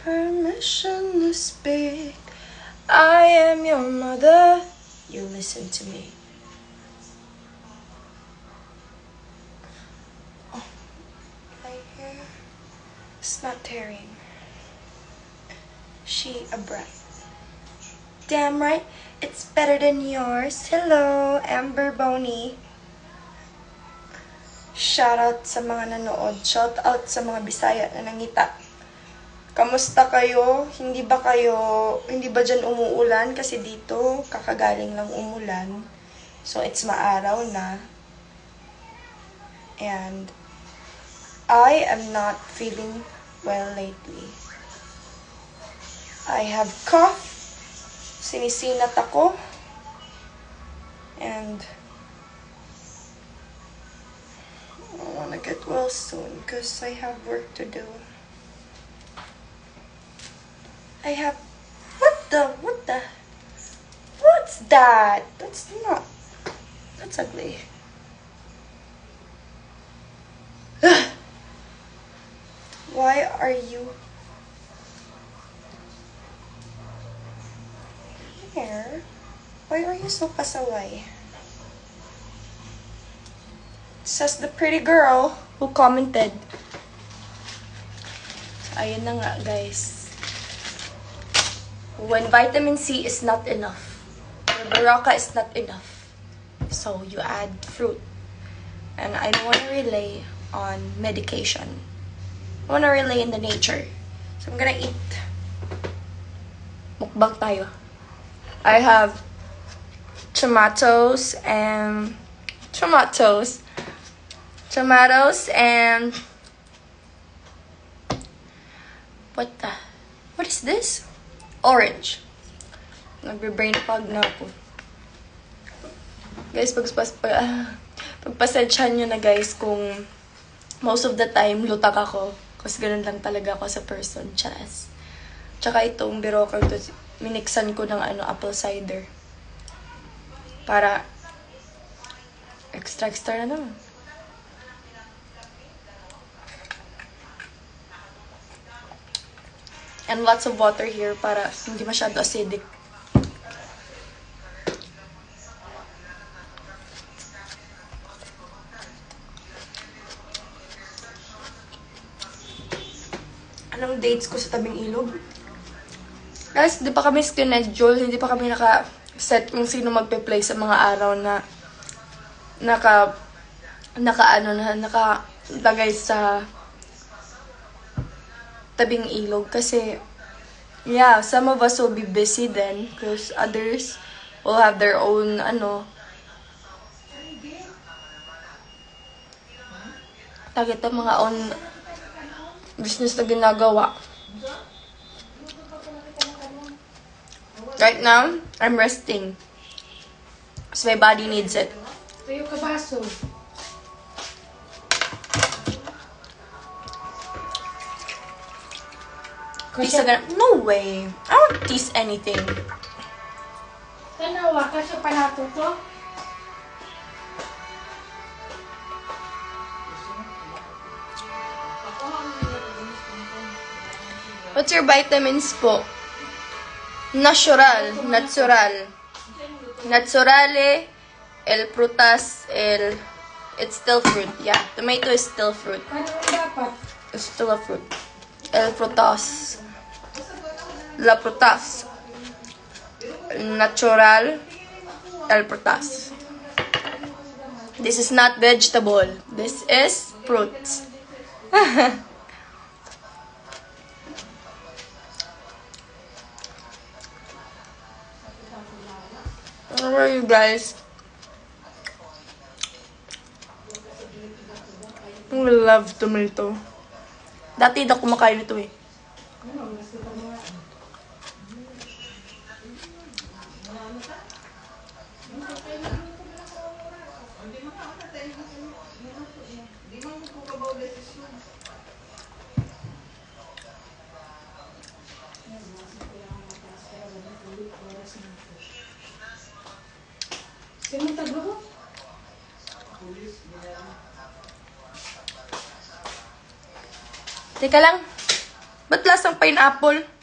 permission to speak. I am your mother. You listen to me. Oh, my hair is not tearing. She a bride. Damn right, it's better than yours. Hello, Amber Boney. Shout out sa mga nanood. Shout out sa mga Bisaya na nangita. Kamusta kayo? Hindi ba dyan umuulan? Kasi dito, kakagaling lang umulan. So, it's maaraw na. And, I am not feeling well lately. I have cough. Sinisinat ako. And, I wanna get well soon because I have work to do. I have... What's that? That's ugly. Why are you here? Why are you so pasaway? Says the pretty girl who commented. So, ayun na nga, guys. When vitamin C is not enough, or Baraka is not enough, so you add fruit. And I don't want to rely on medication. I want to rely in the nature. So I'm gonna eat. Mukbang tayo. I have tomatoes and what is this? Orange. Nagbe-brain fog na ako. Guys, pagpasensyahan nyo na guys kung most of the time lutang ako. Kasi ganun lang talaga ako sa person. Charas. Tsaka itong Berocca to, minixan ko ng apple cider. Para extra na naman. And lots of water here para hindi masyado acidic. Anong dates ko sa tabing ilog? Guys, hindi pa kami schedule, hindi pa kami naka-set kung sino magpe-play sa mga araw na nakalagay sa tabing ilog kasi yeah, some of us will be busy then because others will have their own mga own business na ginagawa. Right now, I'm resting because my body needs it. Tayo ka baso. No way. I don't tease anything. Tanawa ka sa palato to? What's your vitamins po? Natural. Naturale, el frutas, it's still fruit. Yeah, tomato is still fruit. Ano dapat? It's still a fruit. El frutas. La frutas. Natural. El frutas. This is not vegetable. This is fruits. How are you guys? I love tomato. Dati hindi ako kumakain nito eh. Sino taglo? Teka lang. Ba't lasang pineapple?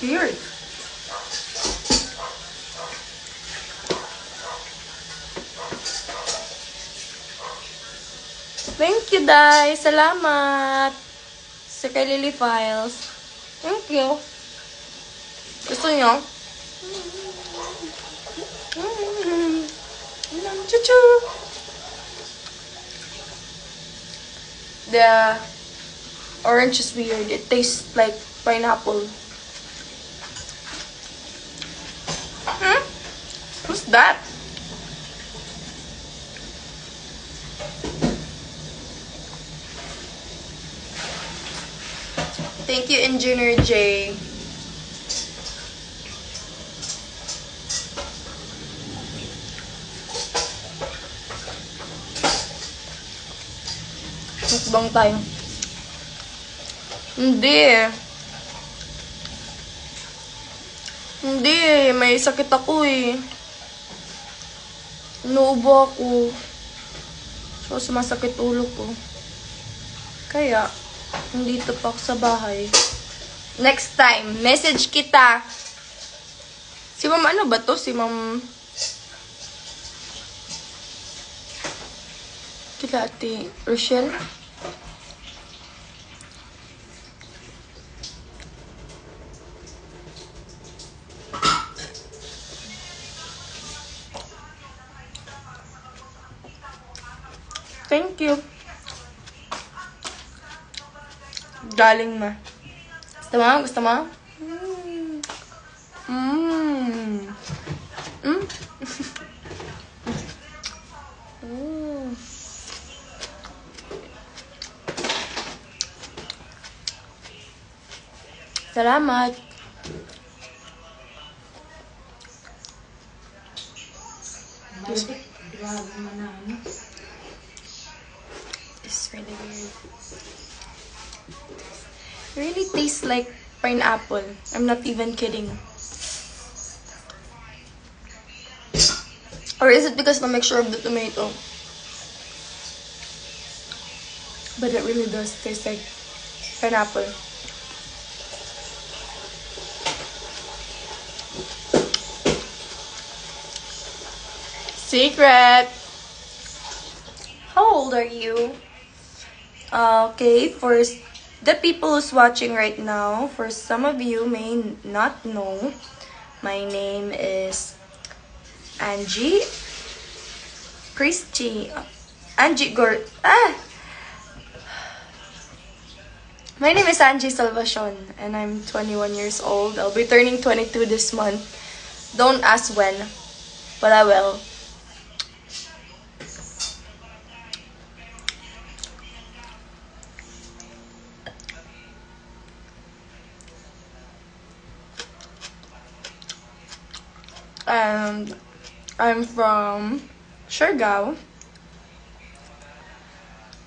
Weird. Thank you, Dai. Salamat. Sa kay Lily Files. Thank you. Gusto nyo? Chuchu. The orange is weird. It tastes like pineapple. Who's that? Thank you, Engineer J. Mukbang tayo. Hindi. Hindi. May sakit ako eh. Inuubo ako. So, sumasakit ulo ko. Kaya, nandito pa ako sa bahay. Next time, message kita. Si Ma'am ano ba to? Si Ma'am... Kila Ate Rochelle? Thank you. Galing ma. Gusto mo? Gusto mo? Salamat. It's really weird. It really tastes like pineapple. I'm not even kidding. Or is it because of the mixture of the tomato? But it really does taste like pineapple. Secret! How old are you? Okay, for the people who's watching right now, for some of you may not know, my name is Angie Christie. My name is Angie Salvacion, and I'm 21 years old. I'll be turning 22 this month. Don't ask when, but I will. And I'm from Siargao.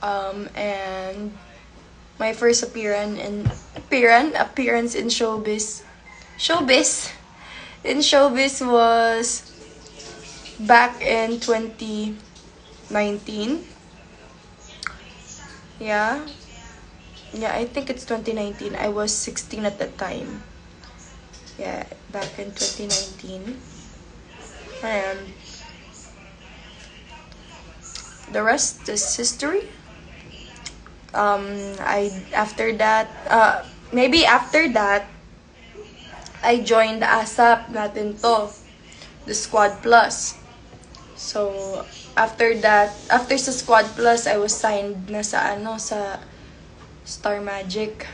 And my first appearance in showbiz was back in 2019. Yeah, I think it's 2019. I was 16 at that time. Yeah, back in 2019. And the rest is history. After that, I joined ASAP natin to, the Squad Plus. So, after sa Squad Plus, I was signed na sa Star Magic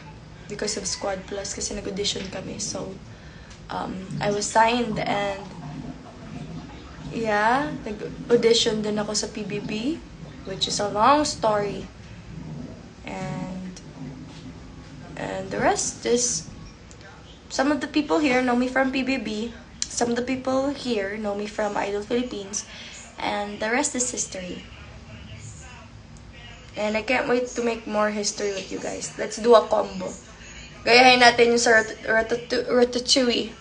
because of Squad Plus kasi nag-audition kami. So, I was signed and yeah, nag-audition din ako sa PBB, which is a long story. And the rest is, some of the people here know me from PBB. Some of the people here know me from Idol Philippines, and the rest is history. And I can't wait to make more history with you guys. Let's do a combo. Gayahin natin yung sa ratatouille.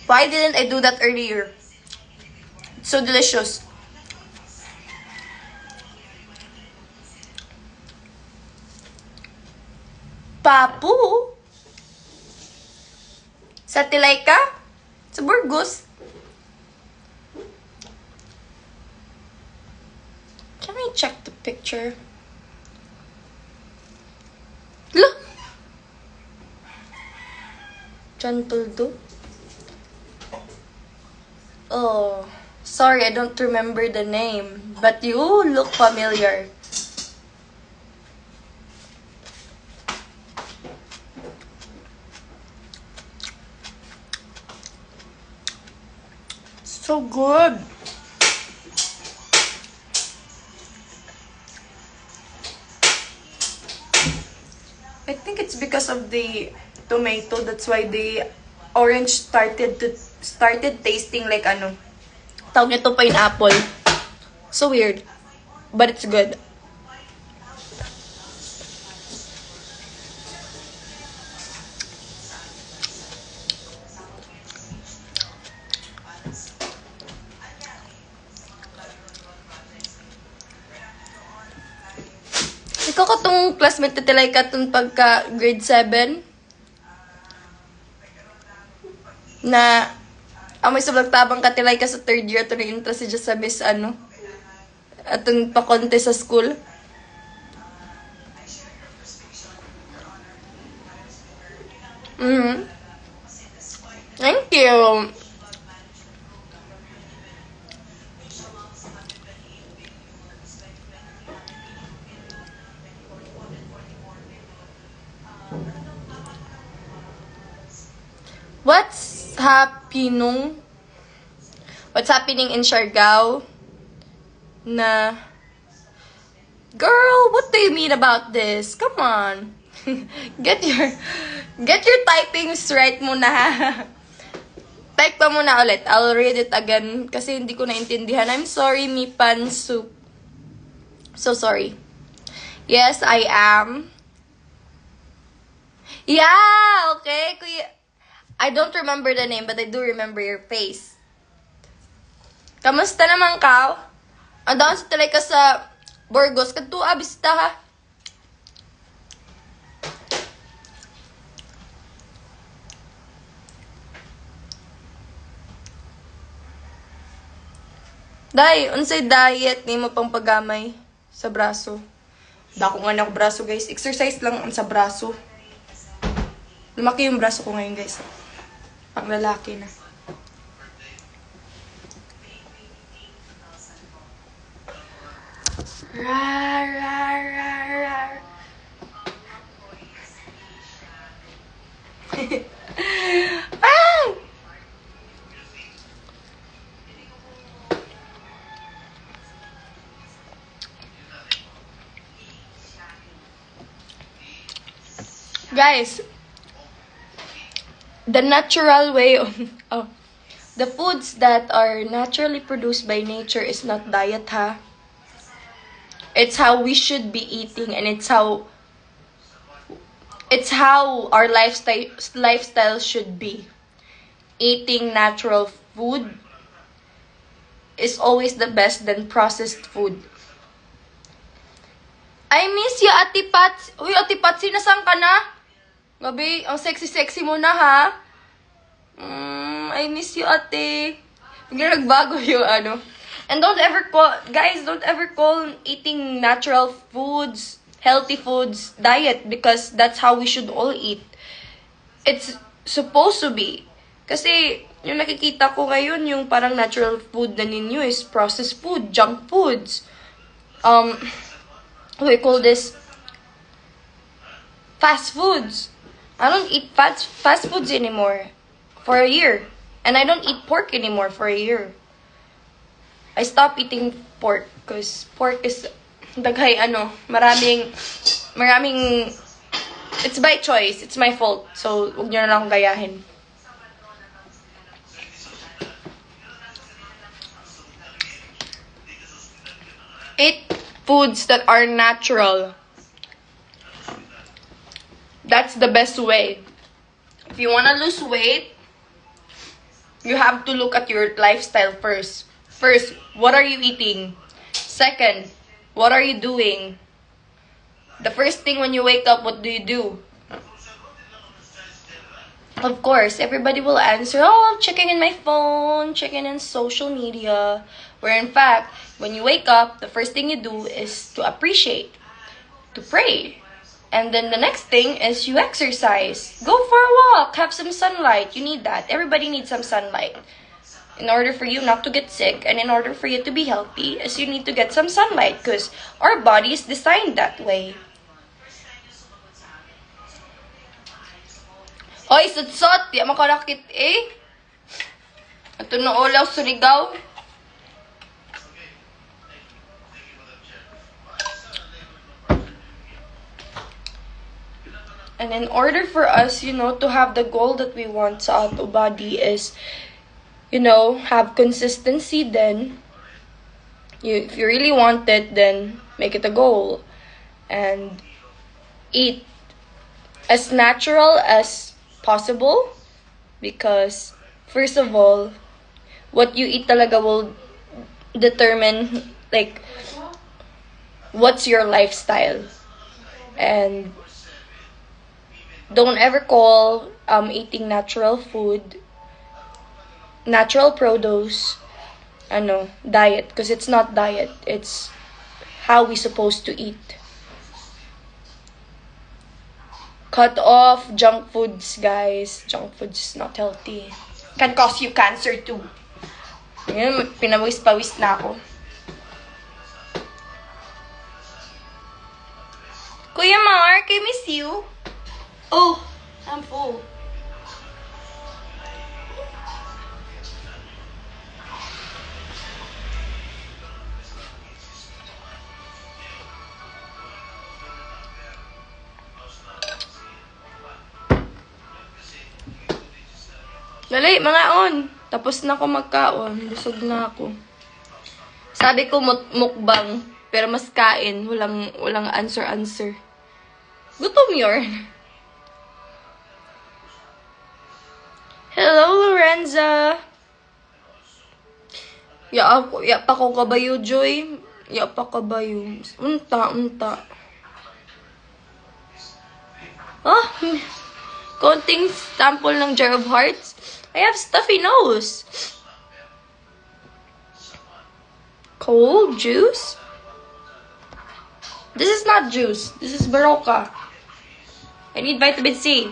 Why didn't I do that earlier? It's so delicious. Papu? Sa Tilayca? Sa Burgos? Can I check the picture? Look! John Poldo? Oh, sorry, I don't remember the name. But you look familiar. So good. I think it's because of the tomato. That's why the orange started tasting like ano. Tawag nito pineapple. So weird. But it's good. Ikaw ka tong classmate na tilay ka tong pagka grade 7 na amoy sobrang tabang ka tilay ka sa 3rd year to na interest siya sa miss ano atong pakonte sa school. Thank you. What's happening in Siargao? Na girl, what do you mean about this? Come on. Get your typings right muna ha. Type pa muna ulit. I'll read it again kasi hindi ko naintindihan. I'm sorry, Mi Pan Soup. So sorry. Yes, I am. Yeah, okay. Kuya, I don't remember the name, but I do remember your face. Kamusta naman ka? Andahan sa talay ka sa Burgos. Kadto abista ha. Day, unsay diet ni mo pang pagamay sa braso? Dako nga na ako braso, guys. Exercise lang ang sa braso. Lumaki yung braso ko ngayon, guys. Pang lalaki na. Rar, rar, rar, rar. Ah! Guys, the natural way of the foods that are naturally produced by nature is not diet, ha? It's how we should be eating, and it's how our lifestyle should be. Eating natural food is always the best than processed food. I miss you, Ate Pats. Uy, Ate Patsy, nasaan ka na? Gabi, ang sexy-sexy mo na, ha? I miss you, ate. Bigla nagbago yung ano. And don't ever call eating natural foods, healthy foods, diet, because that's how we should all eat. It's supposed to be. Kasi, yung nakikita ko ngayon, yung parang natural food na ninyo is processed food, junk foods. We call this fast foods. I don't eat fast foods anymore for a year. And I don't eat pork anymore for a year. I stopped eating pork because pork is maraming It's by choice. It's my fault. So, huwag nyo na lang akong gayahin. Eat foods that are natural. That's the best way. If you want to lose weight, you have to look at your lifestyle first. First, what are you eating? Second, what are you doing? The first thing when you wake up, what do? Of course, everybody will answer, oh, I'm checking in my phone, checking in social media. Where in fact, when you wake up, the first thing you do is to appreciate, to pray. And then the next thing is you exercise. Go for a walk, have some sunlight. You need that. Everybody needs some sunlight. In order for you not to get sick and in order for you to be healthy, is you need to get some sunlight because our body is designed that way. Oy, sutsot! Di makarakit eh. Ito na olaw surigaw. And in order for us, to have the goal that we want sa ato body is, have consistency then. If you really want it, then make it a goal. And eat as natural as possible. Because, first of all, what you eat talaga will determine, what's your lifestyle. And don't ever call eating natural food, natural produce, diet. Because it's not diet. It's how we supposed to eat. Cut off junk foods, guys. Junk foods is not healthy. Can cause you cancer too. Ngayon, pinawis-pawis na ako. Kuya Mark, I miss you. Oh, I'm full. Dali, mga on. Tapos na ako magkaon. Busog na ako. Sabi ko mukbang, pero mas kain. Walang answer. Gutom yun. Hello, Lorenza. Ya pa ko kabayo, Joy. Ya pa kabayo. Unta. Ah, konting sample ng Jar of Hearts. I have stuffy nose. Cold juice? This is not juice. This is Berocca. I need vitamin C.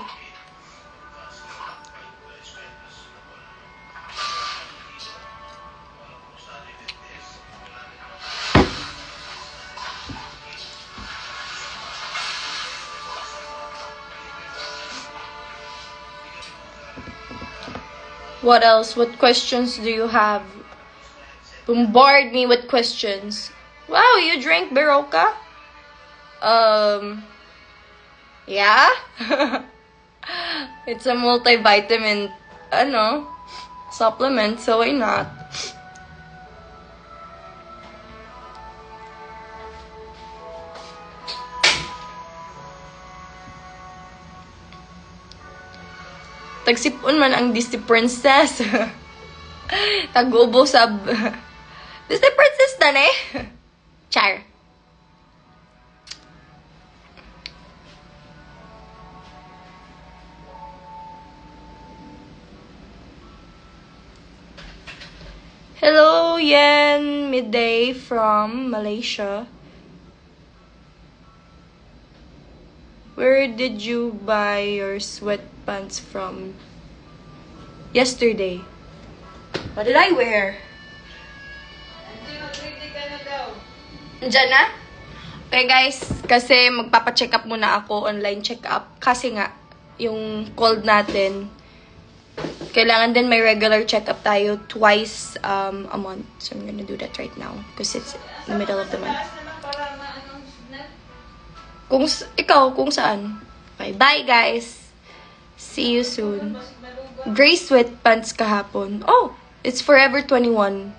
What else? What questions do you have? Bombard me with questions. Wow, you drank Berocca? Yeah? It's a multivitamin, supplement, so why not? Tagsipon man ang Disney Princess. Tagubo sab. Disney Princess na eh. Char. Hello, Yen. Midday from Malaysia. Where did you buy your sweatpants from yesterday? What did I wear? Diyan na? Okay guys, kasi magpapacheck up muna ako, online check up. Kasi nga, yung cold natin, kailangan din may regular check up tayo twice a month. So I'm gonna do that right now because it's in the middle of the month. Kung saan? Okay, bye guys. See you soon. Gray sweatpants kahapon. Oh, it's Forever 21.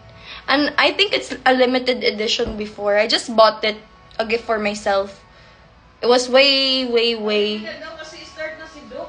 And I think it's a limited edition before. I just bought it, a gift for myself. It was way